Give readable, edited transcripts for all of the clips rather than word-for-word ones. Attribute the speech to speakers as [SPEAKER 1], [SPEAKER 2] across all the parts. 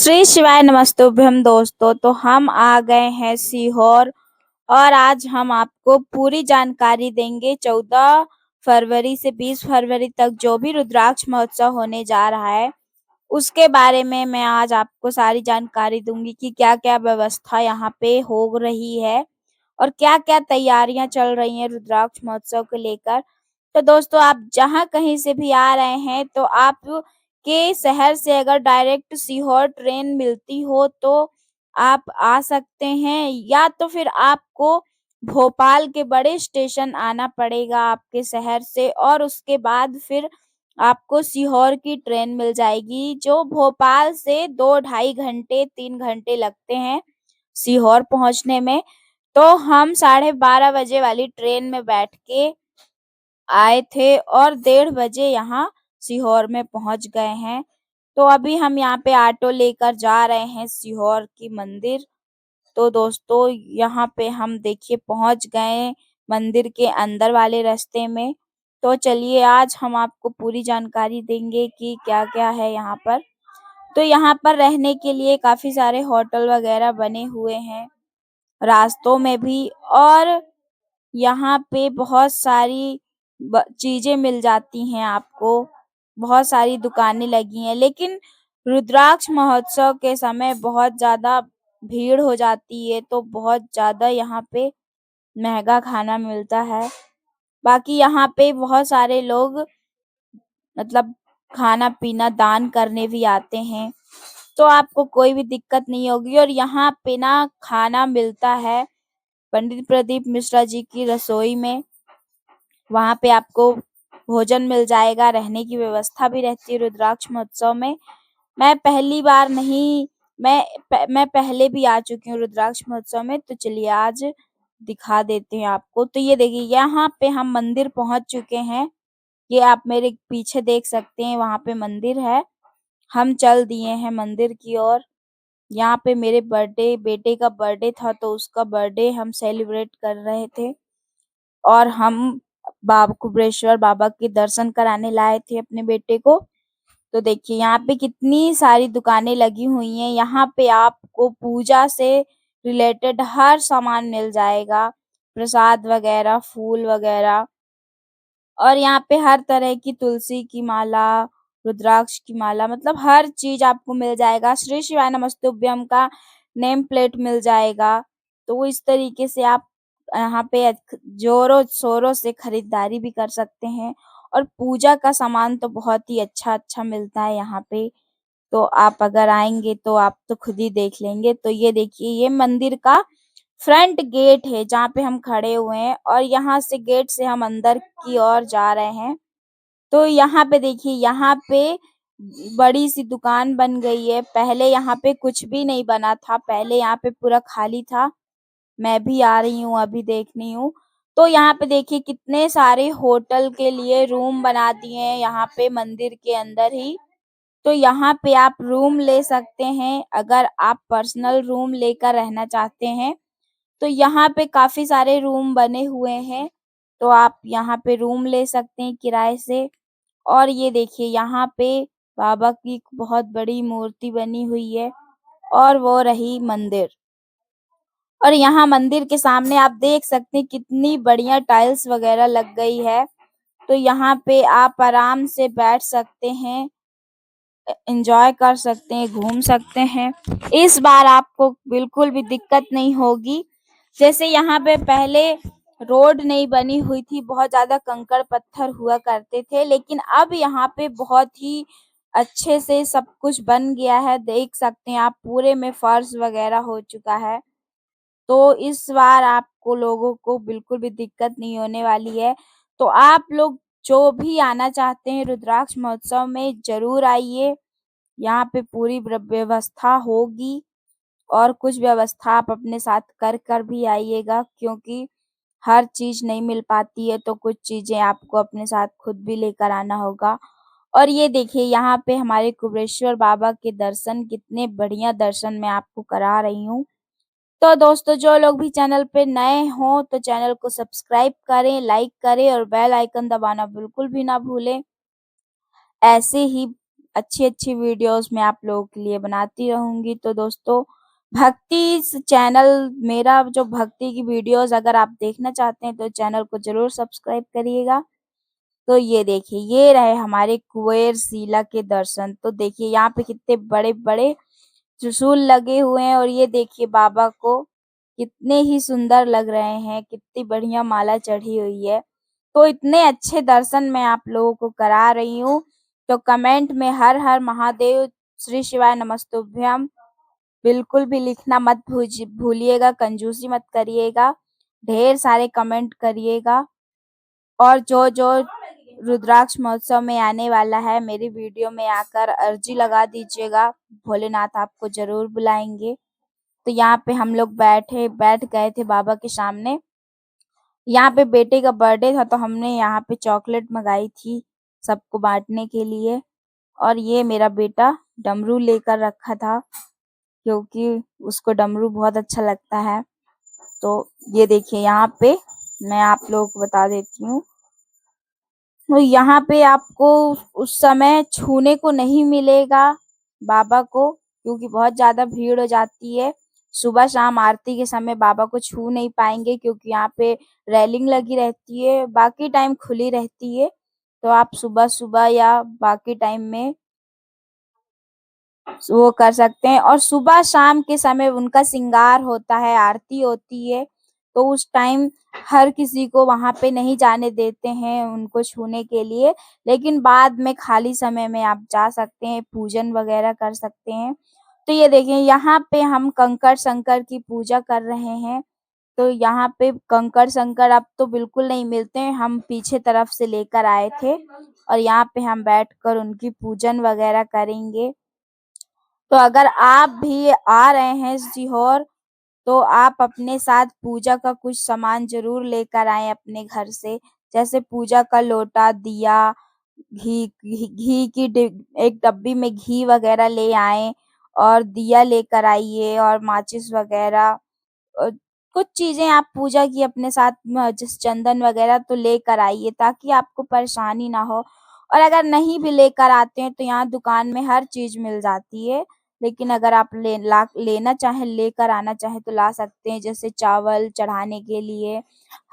[SPEAKER 1] श्री शिवाय नमस्तुभ्यम दोस्तों। तो हम आ गए हैं सीहोर और आज हम आपको पूरी जानकारी देंगे 14 फरवरी से 20 फरवरी तक जो भी रुद्राक्ष महोत्सव होने जा रहा है उसके बारे में मैं आज आपको सारी जानकारी दूंगी कि क्या-क्या व्यवस्था यहाँ पे हो रही है और क्या-क्या तैयारियां चल रही हैं रुद्राक्ष महोत्सव को लेकर। तो दोस्तों, आप जहाँ कहीं से भी आ रहे हैं तो आप के शहर से अगर डायरेक्ट सीहोर ट्रेन मिलती हो तो आप आ सकते हैं, या तो फिर आपको भोपाल के बड़े स्टेशन आना पड़ेगा आपके शहर से और उसके बाद फिर आपको सीहोर की ट्रेन मिल जाएगी जो भोपाल से 2 ढाई घंटे 3 घंटे लगते हैं सीहोर पहुँचने में। तो हम 12:30 बजे वाली ट्रेन में बैठ के आए थे और 1:30 बजे यहाँ सीहोर में पहुँच गए हैं। तो अभी हम यहाँ पे ऑटो लेकर जा रहे हैं सीहोर की मंदिर। तो दोस्तों, यहाँ पे हम देखिए पहुँच गए मंदिर के अंदर वाले रास्ते में। तो चलिए आज हम आपको पूरी जानकारी देंगे कि क्या-क्या है यहाँ पर। तो यहाँ पर रहने के लिए काफ़ी सारे होटल वगैरह बने हुए हैं रास्तों में भी, और यहाँ पे बहुत सारी चीज़ें मिल जाती हैं आपको, बहुत सारी दुकानें लगी हैं। लेकिन रुद्राक्ष महोत्सव के समय बहुत ज़्यादा भीड़ हो जाती है, तो बहुत ज़्यादा यहाँ पे महँगा खाना मिलता है। बाकी यहाँ पे बहुत सारे लोग मतलब खाना-पीना दान करने भी आते हैं, तो आपको कोई भी दिक्कत नहीं होगी। और यहाँ पे ना खाना मिलता है पंडित प्रदीप मिश्रा जी की रसोई में। वहाँ पे आपको भोजन मिल जाएगा, रहने की व्यवस्था भी रहती है रुद्राक्ष महोत्सव में। मैं पहली बार नहीं, मैं पहले भी आ चुकी हूँ रुद्राक्ष महोत्सव में, तो चलिए आज दिखा देते हैं आपको। तो ये देखिए यहाँ पे हम मंदिर पहुँच चुके हैं। ये आप मेरे पीछे देख सकते हैं, वहाँ पे मंदिर है। हम चल दिए हैं मंदिर की ओर। यहाँ पे मेरे बेटे का बर्थडे था, तो उसका बर्थडे हम सेलिब्रेट कर रहे थे और हम बाबा कुबेरेश्वर बाबा के दर्शन कराने लाए थे अपने बेटे को। तो देखिए यहाँ पे कितनी सारी दुकानें लगी हुई हैं। यहाँ पे आपको पूजा से रिलेटेड हर सामान मिल जाएगा, प्रसाद वगैरह, फूल वगैरह, और यहाँ पे हर तरह की तुलसी की माला, रुद्राक्ष की माला, मतलब हर चीज़ आपको मिल जाएगा। श्री शिवाय नमस्तुभ्यम का नेम प्लेट मिल जाएगा। तो वो इस तरीके से आप यहाँ पे ज़ोरों-शोरों से खरीदारी भी कर सकते हैं और पूजा का सामान तो बहुत ही अच्छा-अच्छा मिलता है यहाँ पे। तो आप अगर आएँगे तो आप तो खुद ही देख लेंगे। तो ये देखिए, ये मंदिर का फ्रंट गेट है जहाँ पे हम खड़े हुए हैं और यहाँ से गेट से हम अंदर की ओर जा रहे हैं। तो यहाँ पे देखिए, यहाँ पे बड़ी-सी दुकान बन गई है। पहले यहाँ पे कुछ भी नहीं बना था, पहले यहाँ पे पूरा खाली था। मैं भी आ रही हूँ, अभी देख रही हूँ। तो यहाँ पे देखिए कितने सारे होटल के लिए रूम बना दिए हैं यहाँ पे मंदिर के अंदर ही। तो यहाँ पे आप रूम ले सकते हैं, अगर आप पर्सनल रूम लेकर रहना चाहते हैं, तो यहाँ पे काफ़ी सारे रूम बने हुए हैं, तो आप यहाँ पे रूम ले सकते हैं किराए से। और ये देखिए यहाँ पे बाबा की बहुत बड़ी मूर्ति बनी हुई है और वो रही मंदिर। और यहाँ मंदिर के सामने आप देख सकते हैं कितनी बढ़िया टाइल्स वगैरह लग गई है। तो यहाँ पे आप आराम से बैठ सकते हैं, एन्जॉय कर सकते हैं, घूम सकते हैं। इस बार आपको बिल्कुल भी दिक्कत नहीं होगी। जैसे यहाँ पे पहले रोड नहीं बनी हुई थी, बहुत ज़्यादा कंकड़-पत्थर हुआ करते थे, लेकिन अब यहाँ पे बहुत ही अच्छे से सब कुछ बन गया है। देख सकते हैं आप, पूरे में फर्श वगैरह हो चुका है। तो इस बार आपको लोगों को बिल्कुल भी दिक्कत नहीं होने वाली है। तो आप लोग जो भी आना चाहते हैं रुद्राक्ष महोत्सव में ज़रूर आइए। यहाँ पे पूरी व्यवस्था होगी और कुछ व्यवस्था आप अपने साथ कर भी आइएगा, क्योंकि हर चीज़ नहीं मिल पाती है, तो कुछ चीज़ें आपको अपने साथ खुद भी लेकर आना होगा। और ये देखिए यहाँ पे हमारे कुबेरेश्वर बाबा के दर्शन, कितने बढ़िया दर्शन मैं आपको करा रही हूँ। तो दोस्तों, जो लोग भी चैनल पे नए हों तो चैनल को सब्सक्राइब करें, लाइक करें और बेल आइकन दबाना बिल्कुल भी ना भूलें। ऐसे ही अच्छी-अच्छी वीडियोज़ मैं आप लोगों के लिए बनाती रहूँगी। तो दोस्तों, भक्ति इस चैनल मेरा जो भक्ति की वीडियोज़ अगर आप देखना चाहते हैं तो चैनल को ज़रूर सब्सक्राइब करिएगा। तो ये देखिए, ये रहे हमारे कुबेर शिला के दर्शन। तो देखिए यहाँ पे कितने बड़े-बड़े त्रिशूल लगे हुए हैं और ये देखिए बाबा को कितने ही सुंदर लग रहे हैं, कितनी बढ़िया माला चढ़ी हुई है। तो इतने अच्छे दर्शन मैं आप लोगों को करा रही हूँ, तो कमेंट में हर हर महादेव, श्री शिवाय नमस्तुभ्यम बिल्कुल भी लिखना मत भूलिएगा, कंजूसी मत करिएगा, ढेर सारे कमेंट करिएगा। और जो रुद्राक्ष महोत्सव में आने वाला है, मेरी वीडियो में आकर अर्जी लगा दीजिएगा, भोलेनाथ आपको ज़रूर बुलाएँगे। तो यहाँ पे हम लोग बैठ गए थे बाबा के सामने। यहाँ पे बेटे का बर्थडे था तो हमने यहाँ पे चॉकलेट मँगाई थी सबको बाँटने के लिए और ये मेरा बेटा डमरू लेकर रखा था क्योंकि उसको डमरू बहुत अच्छा लगता है। तो ये देखिए यहाँ पे मैं आप लोगों को बता देती हूँ। तो यहाँ पे आपको उस समय छूने को नहीं मिलेगा बाबा को क्योंकि बहुत ज़्यादा भीड़ हो जाती है। सुबह-शाम आरती के समय बाबा को छू नहीं पाएँगे क्योंकि यहाँ पे रेलिंग लगी रहती है, बाकी टाइम खुली रहती है। तो आप सुबह-सुबह या बाकी टाइम में वो कर सकते हैं और सुबह-शाम के समय उनका श्रृंगार होता है, आरती होती है, तो उस टाइम हर किसी को वहाँ पे नहीं जाने देते हैं उनको छूने के लिए, लेकिन बाद में खाली समय में आप जा सकते हैं, पूजन वगैरह कर सकते हैं। तो ये देखिए यहाँ पे हम कंकड़ शंकर की पूजा कर रहे हैं, तो यहाँ पे कंकड़ शंकर अब तो बिल्कुल नहीं मिलते हैं, हम पीछे तरफ से लेकर आए थे और यहाँ पे हम बैठकर उनकी पूजन वगैरह करेंगे। तो अगर आप भी आ रहे हैं सीहोर, तो आप अपने साथ पूजा का कुछ सामान ज़रूर लेकर आएँ अपने घर से। जैसे पूजा का लोटा, दिया, घी की एक डब्बी में घी वगैरह ले आएँ और दिया लेकर आइए और माचिस वगैरह कुछ चीज़ें आप पूजा की अपने साथ जैसे चंदन वगैरह तो लेकर आइए ताकि आपको परेशानी ना हो। और अगर नहीं भी लेकर आते हैं तो यहाँ दुकान में हर चीज़ मिल जाती है। लेकिन अगर आप लेना चाहें, लेकर आना चाहें तो ला सकते हैं जैसे चावल चढ़ाने के लिए,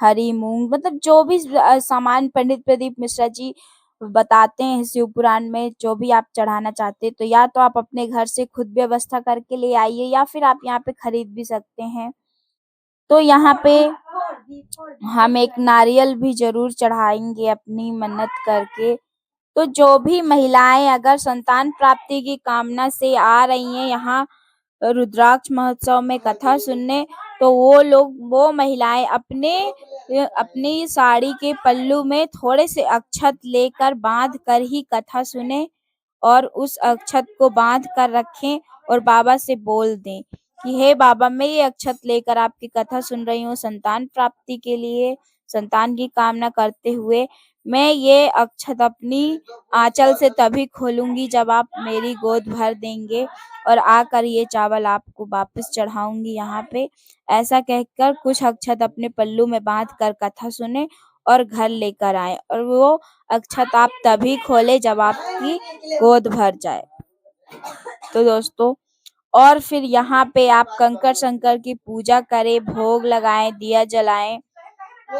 [SPEAKER 1] हरी मूँग मतलब जो भी सामान पंडित प्रदीप मिश्रा जी बताते हैं शिव पुराण में जो भी आप चढ़ाना चाहते हैं, तो या तो आप अपने घर से खुद व्यवस्था करके ले आइए या फिर आप यहाँ पे खरीद भी सकते हैं। तो यहाँ पे हम एक नारियल भी ज़रूर चढ़ाएँगे अपनी मन्नत करके। तो जो भी महिलाएँ अगर संतान प्राप्ति की कामना से आ रही हैं यहाँ रुद्राक्ष महोत्सव में कथा सुनने, तो वो महिलाएँ अपनी साड़ी के पल्लू में थोड़े से अक्षत लेकर बाँध कर ही कथा सुनें और उस अक्षत को बाँध कर रखें और बाबा से बोल दें कि हे बाबा मैं ये अक्षत लेकर आपकी कथा सुन रही हूँ संतान प्राप्ति के लिए, संतान की कामना करते हुए मैं ये अक्षत अपनी आँचल से तभी खोलूँगी जब आप मेरी गोद भर देंगे और आकर ये चावल आपको वापस चढ़ाऊँगी यहाँ पे। ऐसा कहकर कुछ अक्षत अपने पल्लू में बाँध कर कथा सुने और घर लेकर आएँ और वो अक्षत आप तभी खोलें जब आपकी गोद भर जाए। तो दोस्तों और फिर यहाँ पे आप कंकड़ शंकर की पूजा करें, भोग लगाएँ, दिया जलाएँ,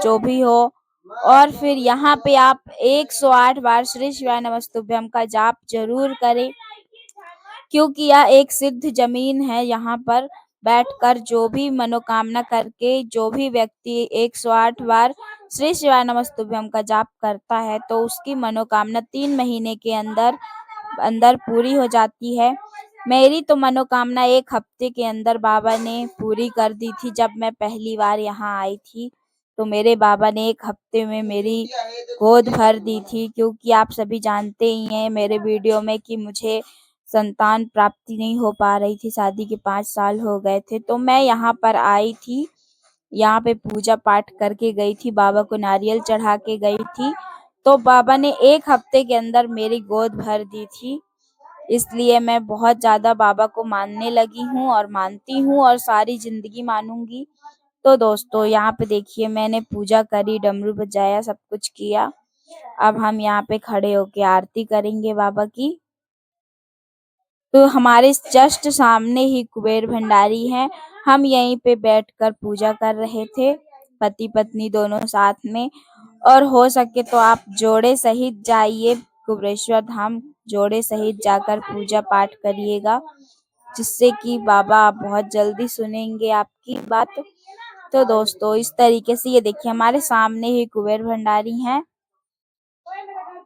[SPEAKER 1] जो भी हो और फिर यहाँ पे आप 108 बार श्री शिवाय नमस्तुभ्यम का जाप ज़रूर करें। क्योंकि यह एक सिद्ध ज़मीन है, यहाँ पर बैठकर जो भी मनोकामना करके जो भी व्यक्ति 108 बार श्री शिवाय नमस्तुभ्यम का जाप करता है, तो उसकी मनोकामना 3 महीने के अंदर अंदर पूरी हो जाती है। मेरी तो मनोकामना 1 हफ्ते के अंदर बाबा ने पूरी कर दी थी जब मैं पहली बार यहाँ आई थी। तो मेरे बाबा ने 1 हफ्ते में मेरी गोद भर दी थी क्योंकि आप सभी जानते ही हैं मेरे वीडियो में कि मुझे संतान प्राप्ति नहीं हो पा रही थी, शादी के 5 साल हो गए थे। तो मैं यहाँ पर आई थी, यहाँ पे पूजा पाठ करके गई थी, बाबा को नारियल चढ़ा के गई थी। तो बाबा ने 1 हफ्ते के अंदर मेरी गोद भर दी थी। इसलिए मैं बहुत ज़्यादा बाबा को मानने लगी हूँ और मानती हूँ और सारी ज़िंदगी मानूँगी। तो दोस्तों यहाँ पे देखिए मैंने पूजा करी, डमरू बजाया, सब कुछ किया। अब हम यहाँ पे खड़े होके आरती करेंगे बाबा की। तो हमारे जस्ट सामने ही कुबेर भंडारी हैं। हम यहीं पे बैठकर पूजा कर रहे थे, पति पत्नी दोनों साथ में। और हो सके तो आप जोड़े सहित जाइए कुबेरेश्वर धाम, जोड़े सहित जाकर पूजा पाठ करिएगा, जिससे कि बाबा बहुत जल्दी सुनेंगे आपकी बात। तो दोस्तों, इस तरीके से ये देखिए हमारे सामने ही कुबेर भंडारी हैं।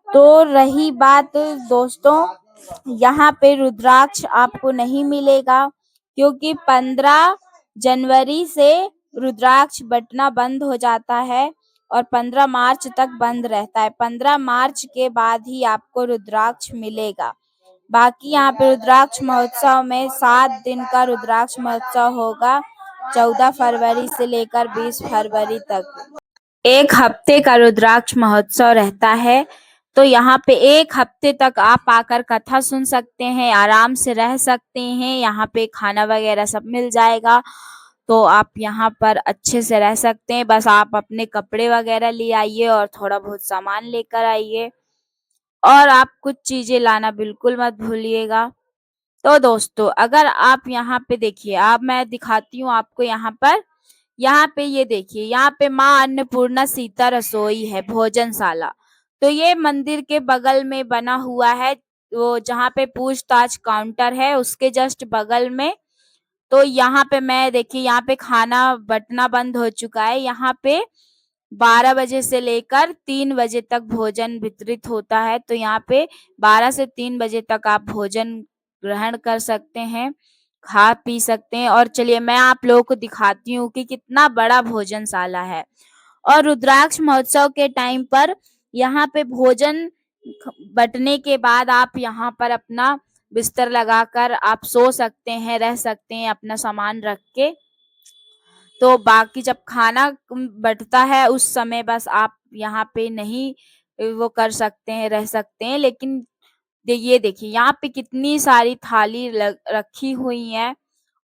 [SPEAKER 1] तो रही बात दोस्तों, यहाँ पे रुद्राक्ष आपको नहीं मिलेगा, क्योंकि 15 जनवरी से रुद्राक्ष बँटना बंद हो जाता है और 15 मार्च तक बंद रहता है। 15 मार्च के बाद ही आपको रुद्राक्ष मिलेगा। बाकी यहाँ पे रुद्राक्ष महोत्सव में 7 दिन का रुद्राक्ष महोत्सव होगा, 14 फरवरी से लेकर 20 फरवरी तक। 1 हफ्ते का रुद्राक्ष महोत्सव रहता है। तो यहाँ पे 1 हफ्ते तक आप आकर कथा सुन सकते हैं, आराम से रह सकते हैं। यहाँ पे खाना वगैरह सब मिल जाएगा, तो आप यहाँ पर अच्छे से रह सकते हैं। बस आप अपने कपड़े वगैरह ले आइए और थोड़ा बहुत सामान लेकर आइए, और आप कुछ चीजें लाना बिल्कुल मत भूलिएगा। तो दोस्तों, अगर आप यहाँ पे देखिए, अब मैं दिखाती हूँ आपको यहाँ पे ये देखिए, यहाँ पे माँ अन्नपूर्णा सीता रसोई है, भोजनशाला। तो ये मंदिर के बगल में बना हुआ है, वो जहाँ पे पूछताछ काउंटर है उसके जस्ट बगल में। तो यहाँ पे मैं देखिए, यहाँ पे खाना बँटना बंद हो चुका है। यहाँ पे 12 बजे से लेकर 3 बजे तक भोजन वितरित होता है। तो यहाँ पे 12 से 3 बजे तक आप भोजन ग्रहण कर सकते हैं, खा पी सकते हैं। और चलिए मैं आप लोगों को दिखाती हूँ कि कितना बड़ा भोजनशाला है। और रुद्राक्ष महोत्सव के टाइम पर यहाँ पे भोजन बँटने के बाद आप यहाँ पर अपना बिस्तर लगाकर आप सो सकते हैं, रह सकते हैं अपना सामान रख के। तो बाकी जब खाना बँटता है उस समय बस आप यहाँ पे नहीं वो कर सकते हैं, रह सकते हैं। लेकिन ये देखिए यहाँ पे कितनी सारी थाली रखी हुई हैं,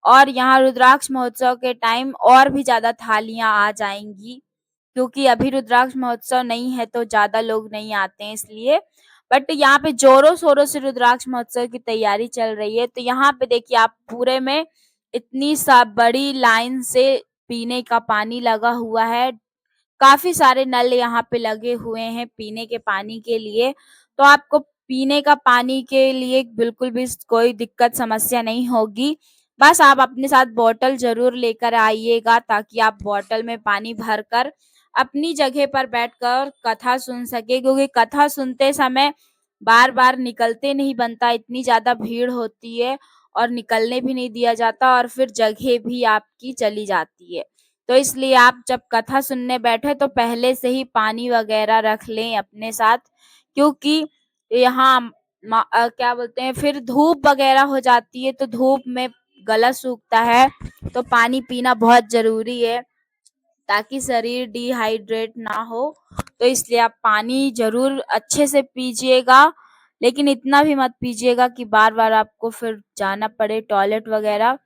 [SPEAKER 1] और यहाँ रुद्राक्ष महोत्सव के टाइम और भी ज़्यादा थालियाँ आ जाएँगी, क्योंकि अभी रुद्राक्ष महोत्सव नहीं है तो ज़्यादा लोग नहीं आते हैं इसलिए। बट यहाँ पे ज़ोरों-शोरों से रुद्राक्ष महोत्सव की तैयारी चल रही है। तो यहाँ पे देखिए आप पूरे में इतनी सा बड़ी लाइन से पीने का पानी लगा हुआ है। काफ़ी सारे नल यहाँ पे लगे हुए हैं पीने के पानी के लिए। तो आपको पीने का पानी के लिए बिल्कुल भी कोई दिक्कत समस्या नहीं होगी। बस आप अपने साथ बॉटल ज़रूर लेकर आइएगा, ताकि आप बॉटल में पानी भरकर अपनी जगह पर बैठकर कथा सुन सकें, क्योंकि कथा सुनते समय बार-बार निकलते नहीं बनता, इतनी ज़्यादा भीड़ होती है और निकलने भी नहीं दिया जाता, और फिर जगह भी आपकी चली जाती है। तो इसलिए आप जब कथा सुनने बैठे तो पहले से ही पानी वगैरह रख लें अपने साथ, क्योंकि यहाँ क्या बोलते हैं, फिर धूप वगैरह हो जाती है तो धूप में गला सूखता है, तो पानी पीना बहुत ज़रूरी है, ताकि शरीर डिहाइड्रेट ना हो। तो इसलिए आप पानी ज़रूर अच्छे से पीजिएगा, लेकिन इतना भी मत पीजिएगा कि बार-बार आपको फिर जाना पड़े टॉयलेट वगैरह,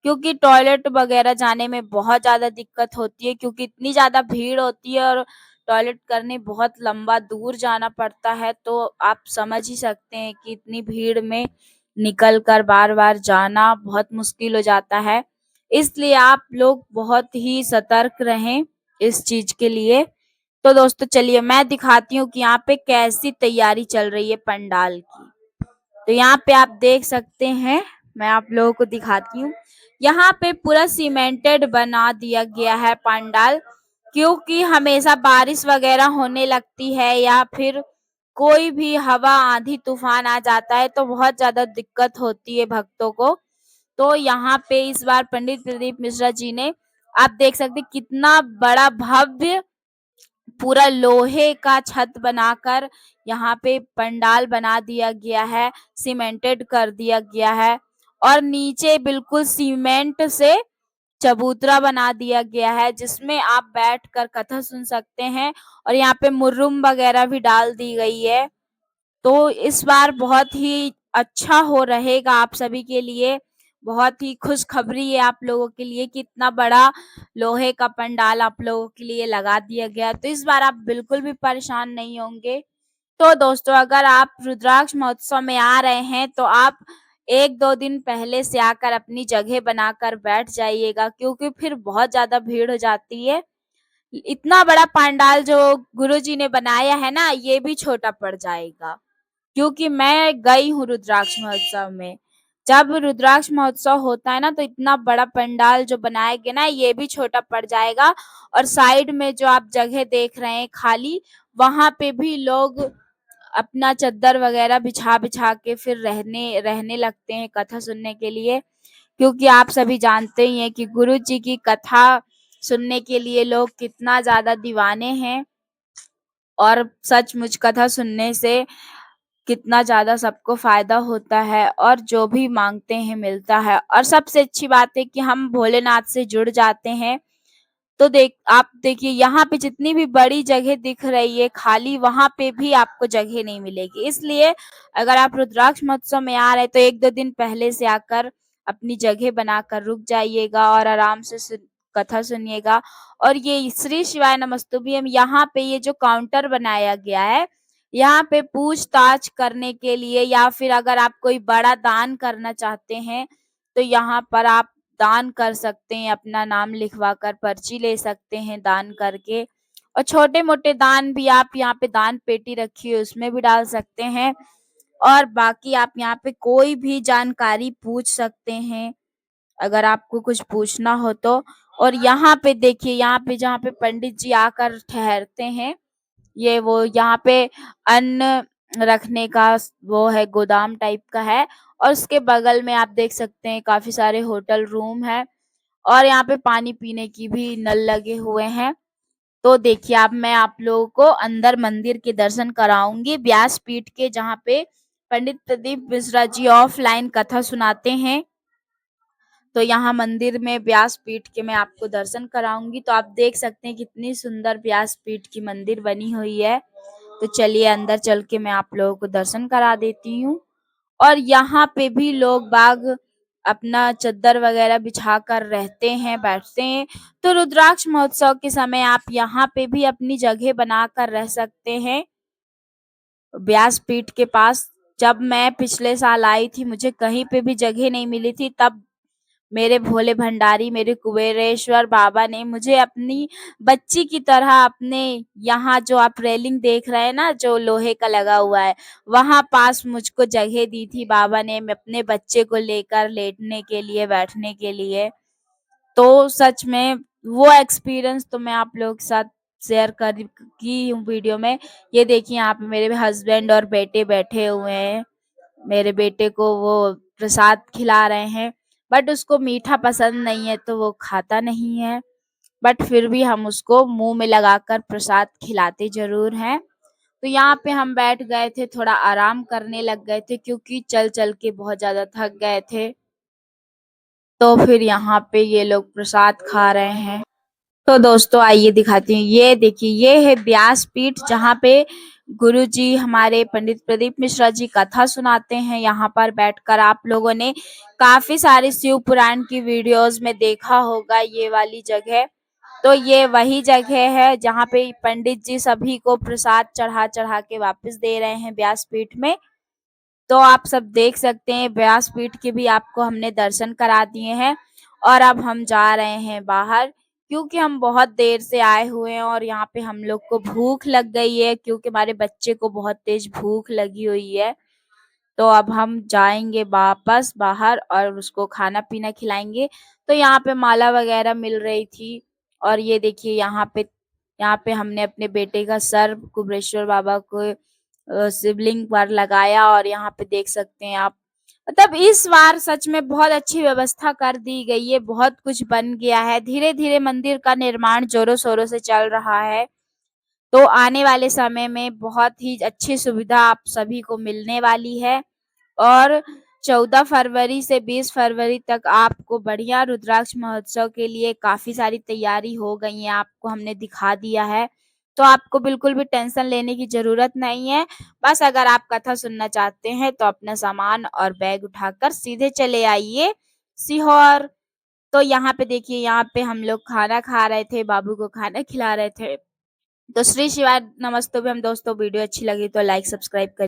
[SPEAKER 1] क्योंकि टॉयलेट वगैरह जाने में बहुत ज़्यादा दिक्कत होती है, क्योंकि इतनी ज़्यादा भीड़ होती है और टॉयलेट करने बहुत लंबा दूर जाना पड़ता है। तो आप समझ ही सकते हैं कि इतनी भीड़ में निकल कर बार-बार जाना बहुत मुश्किल हो जाता है। इसलिए आप लोग बहुत ही सतर्क रहें इस चीज़ के लिए। तो दोस्तों, चलिए मैं दिखाती हूँ कि यहाँ पे कैसी तैयारी चल रही है पंडाल की। तो यहाँ पे आप देख सकते हैं, मैं आप लोगों को दिखाती हूँ। यहाँ पे पूरा सीमेंटेड बना दिया गया है पंडाल, क्योंकि हमेशा बारिश वगैरह होने लगती है या फिर कोई भी हवा, आंधी, तूफान आ जाता है तो बहुत ज़्यादा दिक्कत होती है भक्तों को। तो यहाँ पे इस बार पंडित प्रदीप मिश्रा जी ने, आप देख सकते हैं कितना बड़ा भव्य पूरा लोहे का छत बनाकर यहाँ पे पंडाल बना दिया गया है, सीमेंटेड कर दिया गया है, और नीचे बिल्कुल सीमेंट से चबूतरा बना दिया गया है, जिसमें आप बैठकर कथा सुन सकते हैं, और यहाँ पे मुर्रुम वगैरह भी डाल दी गई है। तो इस बार बहुत ही अच्छा हो रहेगा आप सभी के लिए, बहुत ही खुशखबरी है आप लोगों के लिए कि इतना बड़ा लोहे का पंडाल आप लोगों के लिए लगा दिया गया। तो इस बार आप बिल्कुल भी परेशान नहीं होंगे। तो दोस्तों, अगर आप रुद्राक्ष महोत्सव में आ रहे हैं तो आप 1-2 दिन पहले से आकर अपनी जगह बनाकर बैठ जाइएगा, क्योंकि फिर बहुत ज़्यादा भीड़ हो जाती है। इतना बड़ा पंडाल जो गुरुजी ने बनाया है ना, ये भी छोटा पड़ जाएगा। क्योंकि मैं गई हूँ रुद्राक्ष महोत्सव में। जब रुद्राक्ष महोत्सव होता है ना, तो इतना बड़ा पंडाल जो बनाया गया ना, ये भी छोटा पड़ जाएगा। और साइड में जो आप जगह देख रहे हैं खाली, वहाँ पे भी लोग अपना चद्दर वगैरह बिछा-बिछा के फिर रहने रहने लगते हैं कथा सुनने के लिए। क्योंकि आप सभी जानते ही हैं कि गुरु जी की कथा सुनने के लिए लोग कितना ज़्यादा दीवाने हैं, और सचमुच कथा सुनने से कितना ज़्यादा सबको फ़ायदा होता है और जो भी माँगते हैं मिलता है। और सबसे अच्छी बात है कि हम भोलेनाथ से जुड़ जाते हैं। तो आप देखिए, यहाँ पे जितनी भी बड़ी जगह दिख रही है खाली, वहाँ पे भी आपको जगह नहीं मिलेगी। इसलिए अगर आप रुद्राक्ष महोत्सव में आ रहे हैं तो 1-2 दिन पहले से आकर अपनी जगह बनाकर रुक जाइएगा और आराम से कथा सुनिएगा। और ये श्री शिवाय नमस्तुभ्यम, यहाँ पे ये जो काउंटर बनाया गया है, यहाँ पे पूछताछ करने के लिए, या फिर अगर आप कोई बड़ा दान करना चाहते हैं, तो यहाँ पर आप दान कर सकते हैं, अपना नाम लिखवा कर पर्ची ले सकते हैं दान करके। और छोटे-मोटे दान भी आप यहाँ पे दान पेटी रखी है, उसमें भी डाल सकते हैं। और बाकी आप यहाँ पे कोई भी जानकारी पूछ सकते हैं, अगर आपको कुछ पूछना हो तो। और यहाँ पे देखिए, यहाँ पे जहाँ पे पंडित जी आकर ठहरते हैं, ये वो यहाँ पे अन्न रखने का वो है, गोदाम टाइप का है। और उसके बगल में आप देख सकते हैं काफ़ी सारे होटल रूम हैं, और यहाँ पे पानी पीने की भी नल लगे हुए हैं। तो देखिए, अब मैं आप लोगों को अंदर मंदिर के दर्शन कराऊँगी, व्यासपीठ के, जहाँ पे पंडित प्रदीप मिश्रा जी ऑफलाइन कथा सुनाते हैं। तो यहाँ मंदिर में व्यासपीठ के मैं आपको दर्शन कराऊँगी। तो आप देख सकते हैं कितनी सुंदर व्यासपीठ की मंदिर बनी हुई है। तो चलिए अंदर चल के मैं आप लोगों को दर्शन करा देती हूँ। और यहाँ पे भी लोग बाग अपना चद्दर वगैरह बिछाकर रहते हैं, बैठते हैं। तो रुद्राक्ष महोत्सव के समय आप यहाँ पे भी अपनी जगह बनाकर रह सकते हैं, व्यासपीठ के पास। जब मैं पिछले साल आई थी, मुझे कहीं पे भी जगह नहीं मिली थी, तब मेरे भोले भंडारी, मेरे कुबेरेश्वर बाबा ने मुझे अपनी बच्ची की तरह अपने यहाँ जो आप रेलिंग देख रहे हैं ना, जो लोहे का लगा हुआ है, वहाँ पास मुझको जगह दी थी बाबा ने, मैं अपने बच्चे को लेकर लेटने के लिए, बैठने के लिए। तो सच में वो एक्सपीरियंस तो मैं आप लोगों के साथ शेयर की हूँ वीडियो में। ये देखिए, यहाँ पे मेरे हस्बैंड और बेटे बैठे हुए हैं। मेरे बेटे को वो प्रसाद खिला रहे हैं, बट उसको मीठा पसंद नहीं है तो वो खाता नहीं है। बट फिर भी हम उसको मुँह में लगाकर प्रसाद खिलाते ज़रूर हैं। तो यहाँ पे हम बैठ गए थे, थोड़ा आराम करने लग गए थे, क्योंकि चल-चल के बहुत ज़्यादा थक गए थे। तो फिर यहाँ पे ये लोग प्रसाद खा रहे हैं। तो दोस्तों आइए दिखाती हूँ। ये देखिए, ये है व्यासपीठ, जहाँ पे गुरुजी हमारे पंडित प्रदीप मिश्रा जी कथा सुनाते हैं। यहाँ पर बैठकर आप लोगों ने काफ़ी सारे शिव पुराण की वीडियोज़ में देखा होगा ये वाली जगह। तो ये वही जगह है जहाँ पे पंडित जी सभी को प्रसाद चढ़ा-चढ़ा के वापस दे रहे हैं व्यासपीठ में। तो आप सब देख सकते हैं, व्यासपीठ के भी आपको हमने दर्शन करा दिए हैं। और अब हम जा रहे हैं बाहर, क्योंकि हम बहुत देर से आए हुए हैं और यहाँ पे हम लोग को भूख लग गई है, क्योंकि हमारे बच्चे को बहुत तेज भूख लगी हुई है। तो अब हम जाएँगे वापस बाहर और उसको खाना-पीना खिलाएँगे। तो यहाँ पे माला वगैरह मिल रही थी, और ये देखिए यहाँ पे हमने अपने बेटे का सर कुबेरेश्वर बाबा को शिवलिंग पर लगाया। और यहाँ पे देख सकते हैं आप, मतलब इस बार सच में बहुत अच्छी व्यवस्था कर दी गई है, बहुत कुछ बन गया है। धीरे-धीरे मंदिर का निर्माण ज़ोरों-शोरों से चल रहा है। तो आने वाले समय में बहुत ही अच्छी सुविधा आप सभी को मिलने वाली है। और 14 फरवरी से 20 फरवरी तक आपको बढ़िया रुद्राक्ष महोत्सव के लिए काफ़ी सारी तैयारी हो गई है, आपको हमने दिखा दिया है। तो आपको बिल्कुल भी टेंशन लेने की ज़रूरत नहीं है। बस अगर आप कथा सुनना चाहते हैं तो अपना सामान और बैग उठाकर सीधे चले आइए सीहोर। तो यहाँ पे देखिए, यहाँ पे हम लोग खाना खा रहे थे, बाबू को खाना खिला रहे थे। तो श्री शिवाय नमस्तुभ्यम दोस्तों, वीडियो अच्छी लगी तो लाइक सब्सक्राइब करिए।